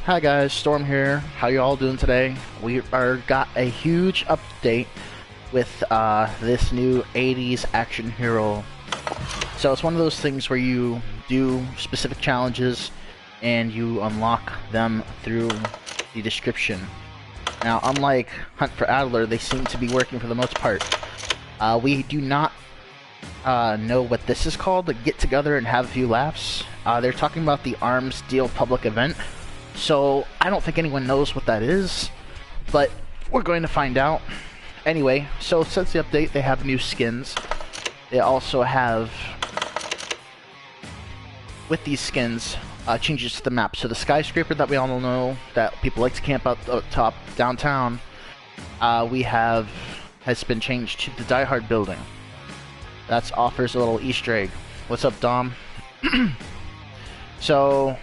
Hi guys, Storm here. How you all doing today? We are got a huge update with this new 80s action hero. So it's one of those things where you do specific challenges and you unlock them through the description. Now, unlike Hunt for Adler, they seem to be working for the most part. We do not know what this is called, to get together and have a few laughs. They're talking about the Arms Deal public event. So, I don't think anyone knows what that is, but we're going to find out. Anyway, so since the update, they have new skins. They also have, with these skins, changes to the map. So the skyscraper that we all know, that people like to camp out the top downtown, has been changed to the Die Hard building. That offers a little Easter egg. What's up, Dom? So,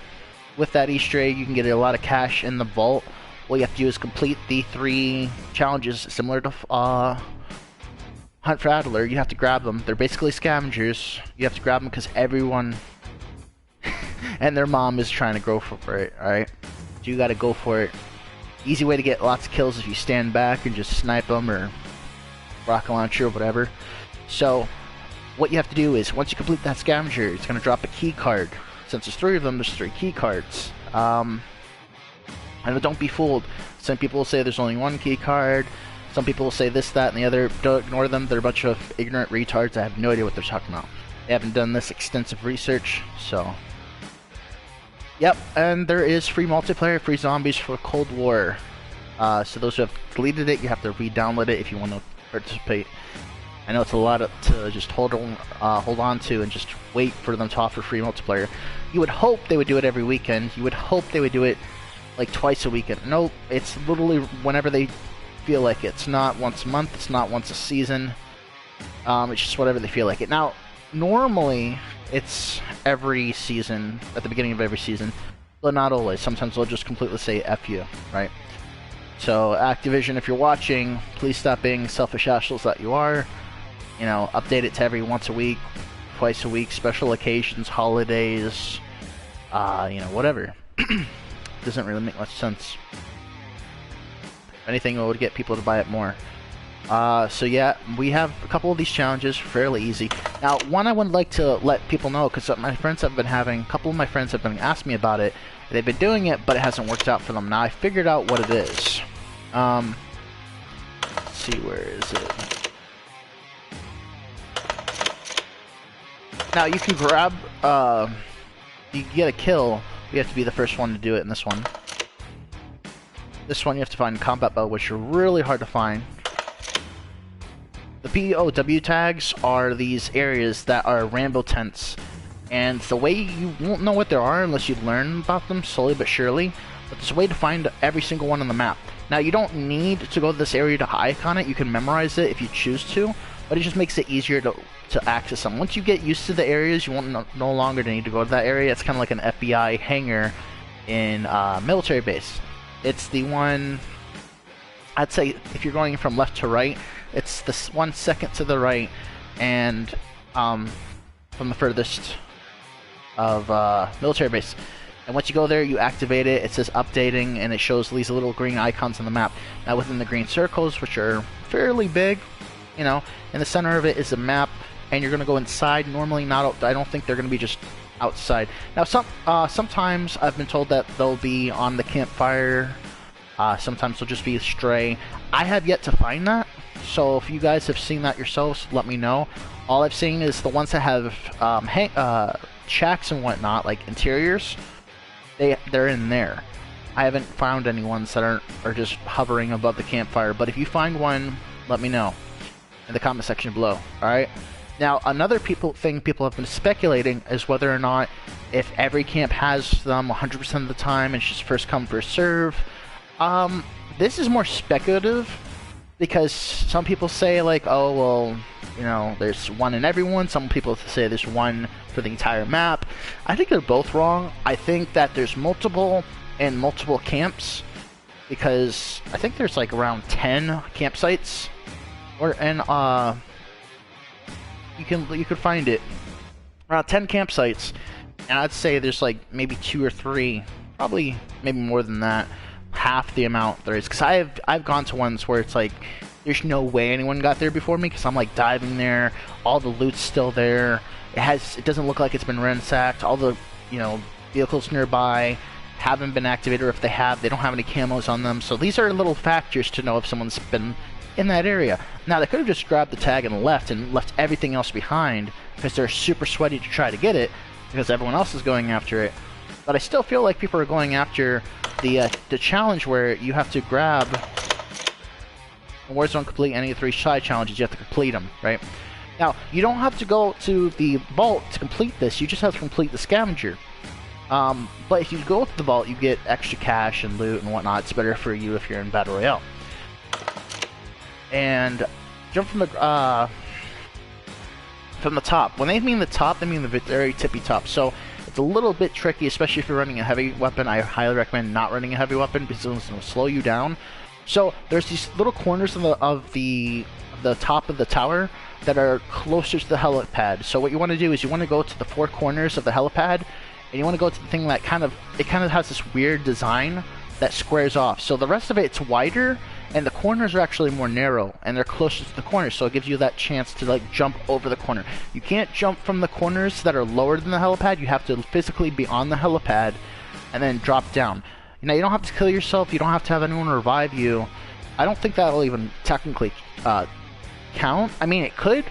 with that Easter egg, you can get a lot of cash in the vault. All you have to do is complete the 3 challenges similar to Hunt for Adler. You have to grab them. They're basically scavengers. You have to grab them because everyone and their mom is trying to go for it, alright? So you gotta go for it. Easy way to get lots of kills if you stand back and just snipe them or rocket launcher or whatever. So, what you have to do is, once you complete that scavenger, it's gonna drop a key card. Since there's 3 of them, there's 3 key cards. And don't be fooled. Some people will say there's only 1 key card. Some people will say this, that, and the other. Don't ignore them. They're a bunch of ignorant retards that have no idea what they're talking about. They haven't done this extensive research, so... Yep, and there is free multiplayer, free zombies for Cold War. So those who have deleted it, you have to re-download it if you want to participate. I know it's a lot to just hold on to and just wait for them to offer free multiplayer. You would hope they would do it every weekend. You would hope they would do it like twice a weekend. Nope, it's literally whenever they feel like it. It's not once a month. It's not once a season. It's just whatever they feel like it. Now, normally it's every season, at the beginning of every season, but not always. Sometimes they'll just completely say F you, right? So, Activision, if you're watching, please stop being selfish assholes that you are. You know, update it to every once a week, twice a week, special occasions, holidays, you know, whatever. Doesn't really make much sense. If anything, it would get people to buy it more. So yeah, we have a couple of these challenges, fairly easy. Now, one I would like to let people know, because my friends have been having, a couple of my friends have been asking me about it. They've been doing it, but it hasn't worked out for them. Now, I figured out what it is. Let's see, where is it? Now, you can grab, you get a kill, you have to be the first one to do it in this one. This one you have to find combat bow, which are really hard to find. The POW tags are these areas that are Rambo tents, and the way you won't know what there are unless you learn about them slowly but surely, but there's a way to find every single one on the map. Now, you don't need to go to this area to icon it, you can memorize it if you choose to, but it just makes it easier to access them. Once you get used to the areas, you won't no longer need to go to that area. It's kind of like an FBI hangar in military base. It's the one, I'd say, if you're going from left to right, it's the 1 second to the right, and from the furthest of military base. And once you go there, you activate it. It says updating, and it shows these little green icons on the map. Now, within the green circles, which are fairly big, you know, in the center of it is a map, and you're going to go inside. Normally, not. I don't think they're going to be just outside. Now, sometimes I've been told that they'll be on the campfire. Sometimes they'll just be stray. I have yet to find that. So if you guys have seen that yourselves, let me know. All I've seen is the ones that have shacks and whatnot, like interiors. They're in there. I haven't found any ones that are just hovering above the campfire. But if you find one, let me know in the comment section below. All right. Now, another thing people have been speculating is whether or not if every camp has them 100% of the time, and it's just first come first serve. This is more speculative because some people say like, oh well, you know, there's one in everyone. Some people say there's one for the entire map. I think they're both wrong. I think that there's multiple and multiple camps because I think there's like around 10 campsites, you could find it around 10 campsites, and I'd say there's like maybe 2 or 3 probably maybe more than that, half the amount there is. Because I've gone to ones where it's like there's no way anyone got there before me, because I'm like diving there, all the loot's still there. It doesn't look like it's been ransacked. All the vehicles nearby haven't been activated, or if they have, they don't have any camos on them. So these are little factors to know if someone's been in that area. Now they could have just grabbed the tag and left everything else behind because they're super sweaty to try to get it because everyone else is going after it. But I still feel like people are going after the challenge where you have to grab Warzone complete any of the 3 side challenges. You have to complete them, right? Now you don't have to go to the vault to complete this. You just have to complete the scavenger. But if you go to the vault, you get extra cash and loot and whatnot. It's better for you if you're in Battle Royale. And jump from the top. When they mean the top, they mean the very tippy top. So it's a little bit tricky, especially if you're running a heavy weapon. I highly recommend not running a heavy weapon because it's going to slow you down. So there's these little corners of the top of the tower that are closer to the helipad. So what you want to do is you want to go to the 4 corners of the helipad, and you want to go to the thing that kind of has this weird design that squares off. So the rest of it's wider, and the corners are actually more narrow, and they're closer to the corners, so it gives you that chance to like jump over the corner. You can't jump from the corners that are lower than the helipad. You have to physically be on the helipad and then drop down. Now you don't have to kill yourself. You don't have to have anyone revive you. I don't think that'll even technically count. I mean, it could.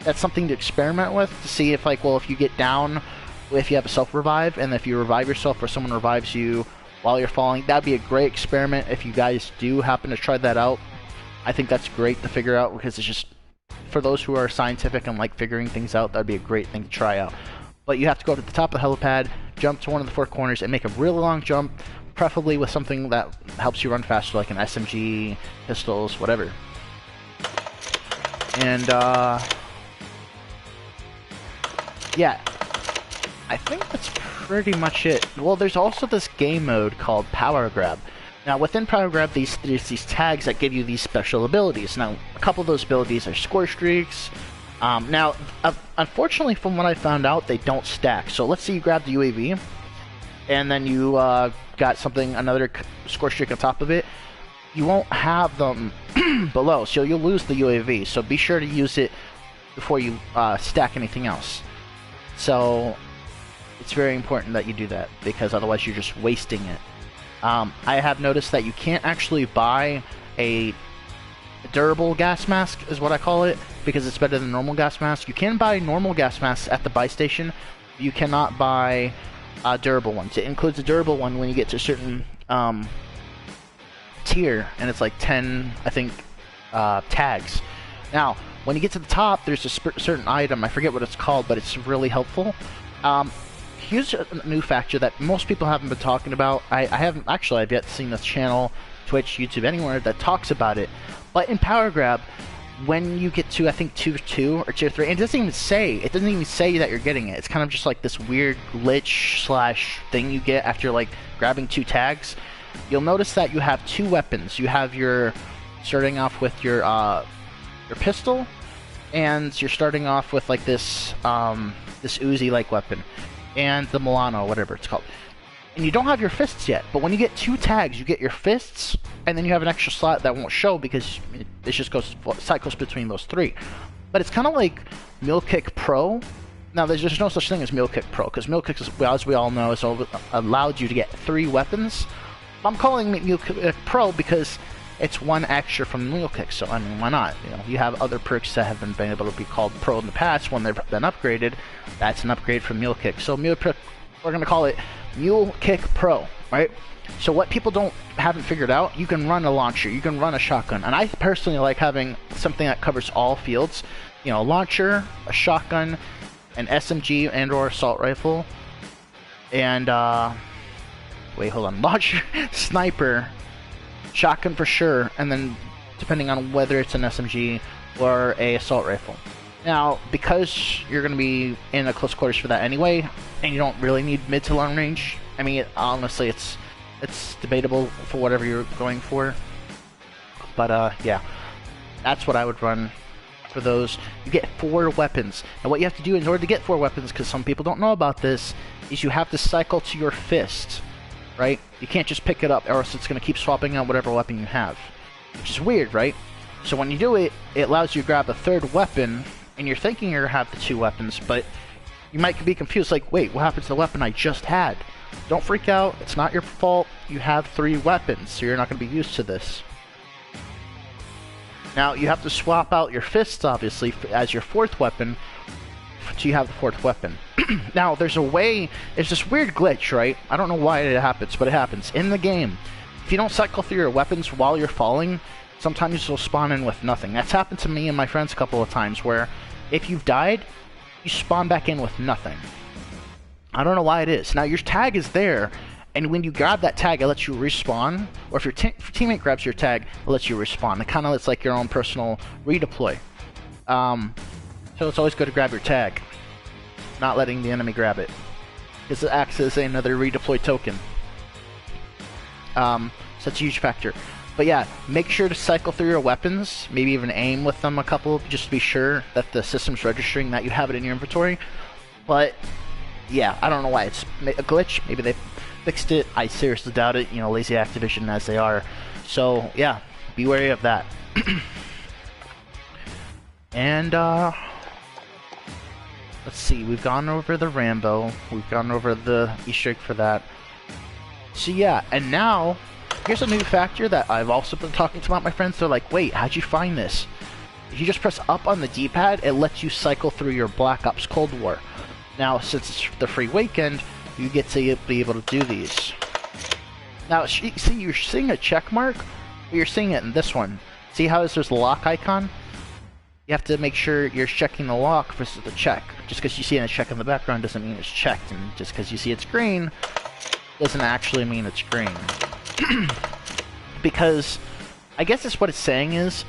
That's something to experiment with to see if if you get down, if you have a self-revive, and if you revive yourself or someone revives you while you're falling. That'd be a great experiment if you guys do happen to try that out. I think that's great to figure out because it's just, for those who are scientific and like figuring things out, that'd be a great thing to try out. But you have to go to the top of the helipad, jump to one of the 4 corners, and make a really long jump, preferably with something that helps you run faster, like an SMG, pistols, whatever. And yeah, I think that's pretty much it. Well, there's also this game mode called Power Grab. Now, within Power Grab, there's these tags that give you these special abilities. Now, a couple of those abilities are score streaks. Now, unfortunately, from what I found out, they don't stack. So let's say you grab the UAV, and then you got another score streak on top of it. You won't have them below, so you'll lose the UAV. So be sure to use it before you stack anything else. So it's very important that you do that, because otherwise you're just wasting it. I have noticed that you can't actually buy a durable gas mask, is what I call it, because it's better than normal gas mask. You can buy normal gas masks at the buy station. You cannot buy durable ones. It includes a durable one when you get to a certain tier, and it's like 10, I think, tags. Now, when you get to the top, there's a certain item, I forget what it's called, but it's really helpful. Here's a new factor that most people haven't been talking about. I've yet seen this channel, Twitch, YouTube, anywhere that talks about it. But in Power Grab, when you get to, I think, Tier 2 or Tier 3, and it doesn't even say that you're getting it. It's kind of just like this weird glitch / thing you get after like grabbing 2 tags. You'll notice that you have 2 weapons. You have starting off with your pistol, and you're starting off with like this Uzi-like weapon, and the Milano, whatever it's called. And you don't have your fists yet, but when you get 2 tags, you get your fists, and then you have an extra slot that won't show because it just cycles between those 3. But it's kind of like Mule Kick Pro. Now, there's no such thing as Mule Kick Pro, because Mule Kick, as we all know, has allowed you to get 3 weapons. I'm calling it Mule Kick Pro because it's 1 extra from Mule Kick, so I mean, why not? You have other perks that haven't been able to be called Pro in the past when they've been upgraded. That's an upgrade from Mule Kick. So we're going to call it Mule Kick Pro, right? So what people haven't figured out, you can run a launcher, you can run a shotgun, and I personally like having something that covers all fields. A launcher, a shotgun, an SMG and/or assault rifle, and launcher, sniper, shotgun for sure, and then depending on whether it's an SMG or a assault rifle. Now, because you're going to be in a close quarters for that anyway, and you don't really need mid to long range, I mean, honestly, it's debatable for whatever you're going for. But yeah, that's what I would run for those. You get 4 weapons. And what you have to do in order to get 4 weapons, because some people don't know about this, is you have to cycle to your fist. right? You can't just pick it up, or else it's going to keep swapping out whatever weapon you have. Which is weird, right? So when you do it, it allows you to grab a third weapon, and you're thinking you're going to have the 2 weapons, but you might be confused, like, wait, what happened to the weapon I just had? Don't freak out, it's not your fault. You have 3 weapons, so you're not going to be used to this. Now, you have to swap out your fists, obviously, as your 4th weapon, so you have the 4th weapon. Now, there's this weird glitch, right? I don't know why it happens, but it happens. In the game, if you don't cycle through your weapons while you're falling, sometimes you'll spawn in with nothing. That's happened to me and my friends a couple of times, where if you've died, you spawn back in with nothing. I don't know why it is. Now, your tag is there, and when you grab that tag, it lets you respawn, or if your teammate grabs your tag, it lets you respawn. It kind of lets like your own personal redeploy. So it's always good to grab your tag, not letting the enemy grab it, because it acts as another redeploy token. So that's a huge factor. But yeah, make sure to cycle through your weapons, maybe even aim with them a couple, just to be sure that the system's registering that you have it in your inventory. But yeah, I don't know why it's a glitch. Maybe they fixed it. I seriously doubt it, you know, lazy Activision as they are. So yeah, be wary of that. And let's see, we've gone over the Rambo, we've gone over the Easter egg for that. So yeah, and now here's a new factor that I've also been talking to my friends. They're like, wait, how'd you find this? If you just press up on the D-pad, it lets you cycle through your Black Ops Cold War. Now, since it's the free weekend, you get to be able to do these. Now, see, you're seeing a check mark, but you're seeing it in this one. See how there's the lock icon? You have to make sure you're checking the lock versus the check. Just because you see a check in the background doesn't mean it's checked, and just because you see it's green doesn't actually mean it's green. Because I guess that's what it's saying is,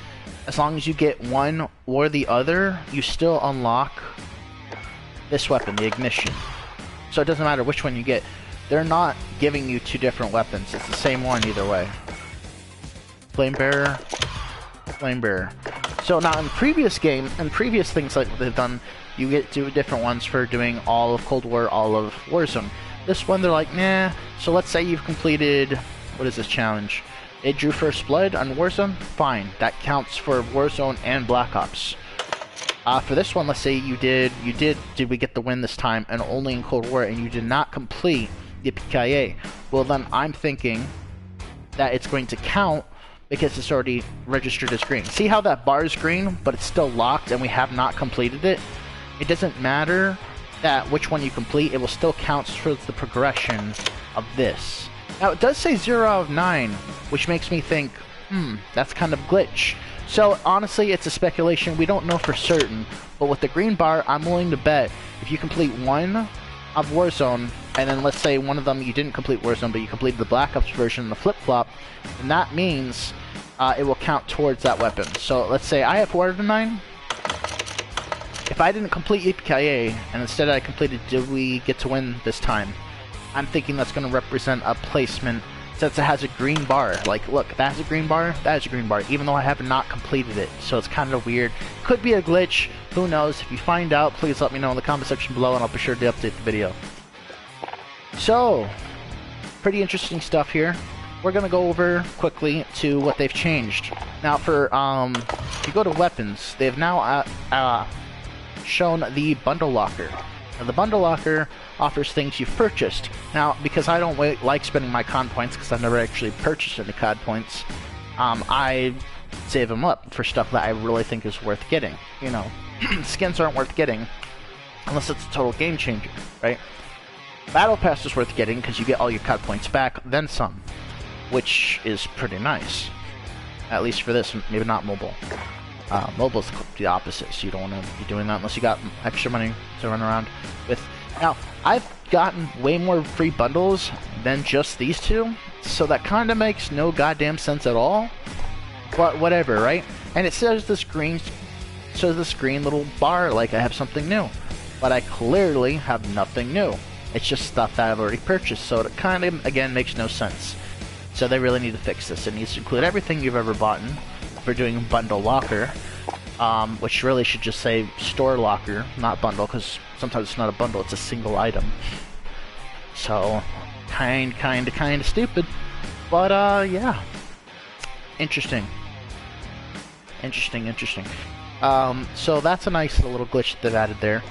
as long as you get one or the other, you still unlock this weapon, the ignition. So it doesn't matter which one you get. They're not giving you 2 different weapons. It's the same one either way. Flame bearer, flame bearer. So now in previous things like they've done, you get 2 different ones for doing all of Cold War, all of Warzone. This one they're like, nah. So let's say you've completed, what is this challenge? It drew First Blood on Warzone? Fine, that counts for Warzone and Black Ops. For this one, let's say did we get the win this time, and only in Cold War, and you did not complete the PKA? Well then, I'm thinking that it's going to count because it's already registered as green. See how that bar is green, but it's still locked, and we have not completed it? It doesn't matter that which one you complete, it will still count towards the progression of this. Now, it does say 0 out of 9, which makes me think, that's kind of glitch. So, honestly, it's a speculation. We don't know for certain. But with the green bar, I'm willing to bet if you complete one of Warzone, and then let's say one of them you didn't complete Warzone, but you completed the Black Ops version, the flip-flop, then that means it will count towards that weapon. So, let's say I have 4 out of 9. If I didn't complete EPKA, and instead I completed Did We Get to Win this time, I'm thinking that's going to represent a placement since it has a green bar. Like, look, that has a green bar, that has a green bar, even though I have not completed it. So it's kind of weird. Could be a glitch. Who knows? If you find out, please let me know in the comment section below, and I'll be sure to update the video. So, pretty interesting stuff here. We're going to go over quickly to what they've changed. Now, for, if you go to weapons, they've now shown the bundle locker. Now, the bundle locker offers things you've purchased. Now, because I don't like spending my COD points, because I've never actually purchased any COD points, I save them up for stuff that I really think is worth getting. You know, skins aren't worth getting unless it's a total game changer, right? Battle Pass is worth getting because you get all your COD points back, then some, which is pretty nice. At least for this, maybe not mobile. Mobile's the opposite, so you don't want to be doing that unless you got extra money to run around with. Now, I've gotten way more free bundles than just these 2, so that kind of makes no goddamn sense at all. But whatever, right? And it says this green little bar like I have something new, but I clearly have nothing new. It's just stuff that I've already purchased, so it kind of, again, makes no sense. So they really need to fix this. It needs to include everything you've ever bought for doing bundle locker, which really should just say store locker, not bundle, because sometimes it's not a bundle, it's a single item. So, kind of stupid. But, yeah. Interesting. So that's a nice little glitch that they've added there.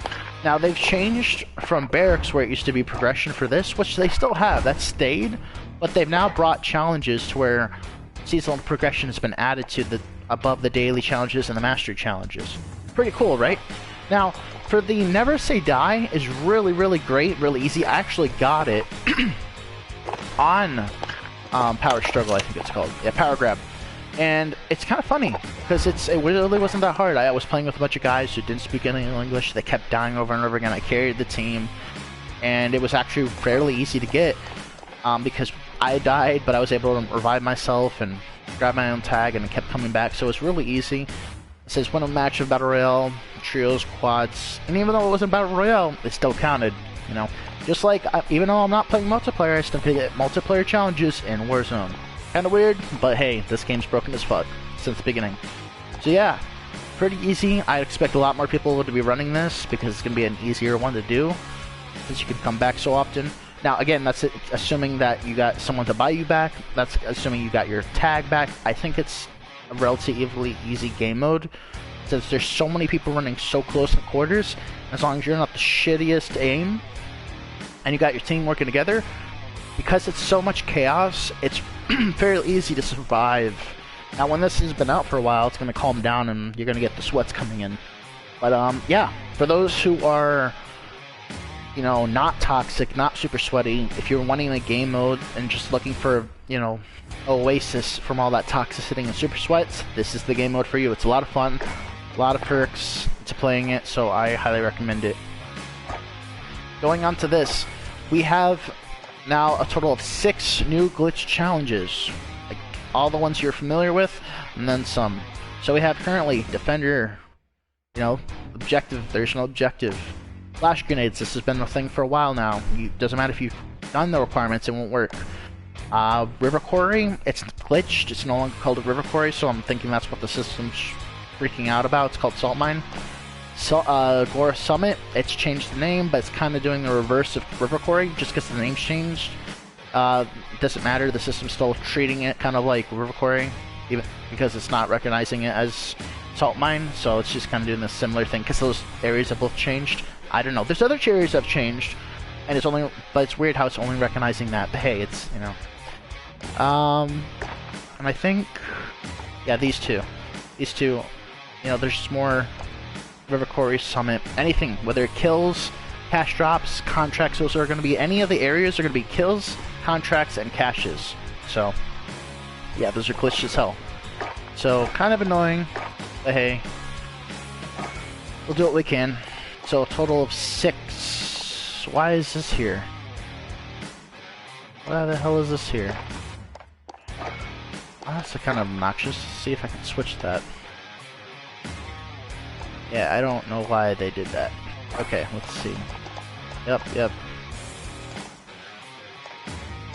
Now, they've changed from barracks, where it used to be progression for this, which they still have. That stayed, but they've now brought challenges to where seasonal progression has been added to the above the daily challenges and the mastery challenges. Pretty cool, right? Now, for the Never Say Die is really great, really easy. I actually got it on Power Struggle, I think it's called. Yeah, Power Grab. And it's kind of funny, because it really wasn't that hard. I was playing with a bunch of guys who didn't speak any English. They kept dying over and over again. I carried the team, and it was actually fairly easy to get, because I died, but I was able to revive myself and grab my own tag, and it kept coming back, so it's really easy. It says win a match of Battle Royale, trios, quads, and even though it wasn't Battle Royale, it still counted, you know. Just like, even though I'm not playing multiplayer, I still can get multiplayer challenges in Warzone. Kinda weird, but hey, this game's broken as fuck since the beginning. So yeah, pretty easy. I expect a lot more people to be running this, because it's gonna be an easier one to do, since you can come back so often. Now, again, that's assuming that you got someone to buy you back. That's assuming you got your tag back. I think it's a relatively easy game mode, since there's so many people running so close in quarters. As long as you're not the shittiest aim, and you got your team working together, because it's so much chaos, it's fairly easy to survive. Now, when this has been out for a while, it's going to calm down, and you're going to get the sweats coming in. But, yeah, for those who are, you know, not toxic, not super sweaty, if you're wanting a game mode and just looking for, you know, oasis from all that toxicity and super sweats, this is the game mode for you. It's a lot of fun, a lot of perks to playing it, so I highly recommend it. Going on to this, we have now a total of 6 new glitch challenges, like all the ones you're familiar with, and then some. So we have currently Defender, you know, objective, there's no objective. Flash grenades, this has been a thing for a while now. Doesn't matter if you've done the requirements, it won't work. River Quarry, it's glitched, it's no longer called a River Quarry, so I'm thinking that's what the system's freaking out about. It's called Salt Mine. So, Gora Summit, it's changed the name, but it's kind of doing the reverse of River Quarry, just because the name's changed. Doesn't matter, the system's still treating it kind of like River Quarry, even because it's not recognizing it as Salt Mine, so it's just kind of doing a similar thing, because those areas have both changed. I don't know, there's other areas that have changed, and it's only, but it's weird how it's only recognizing that, but hey, it's, you know. And I think, yeah, these two, you know, there's just more River Quarry Summit, anything, whether it kills, cash drops, contracts, those are going to be, any of the areas are going to be kills, contracts, and caches. So, yeah, those are glitched as hell. So, kind of annoying, but hey, we'll do what we can. So, a total of 6. Why is this here? Why the hell is this here? Oh, that's kind of obnoxious. Let's see if I can switch that. Yeah, I don't know why they did that. Okay, let's see. Yep.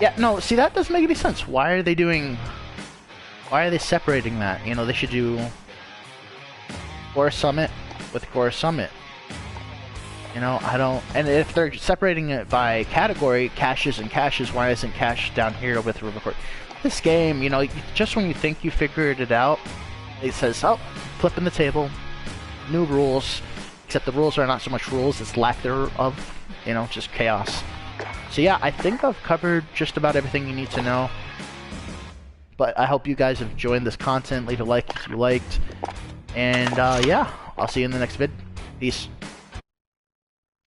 Yeah, no, see, that doesn't make any sense. Why are they separating that? You know, they should do Gora Summit with Gora Summit. You know, I don't... And if they're separating it by category, caches and caches, why isn't cache down here with River Quarry? This game, you know, just when you think you figured it out, it says, oh, flipping the table, new rules, except the rules are not so much rules, it's lack thereof, you know, just chaos. So yeah, I think I've covered just about everything you need to know. But I hope you guys have enjoyed this content. Leave a like if you liked. And yeah, I'll see you in the next vid. Peace.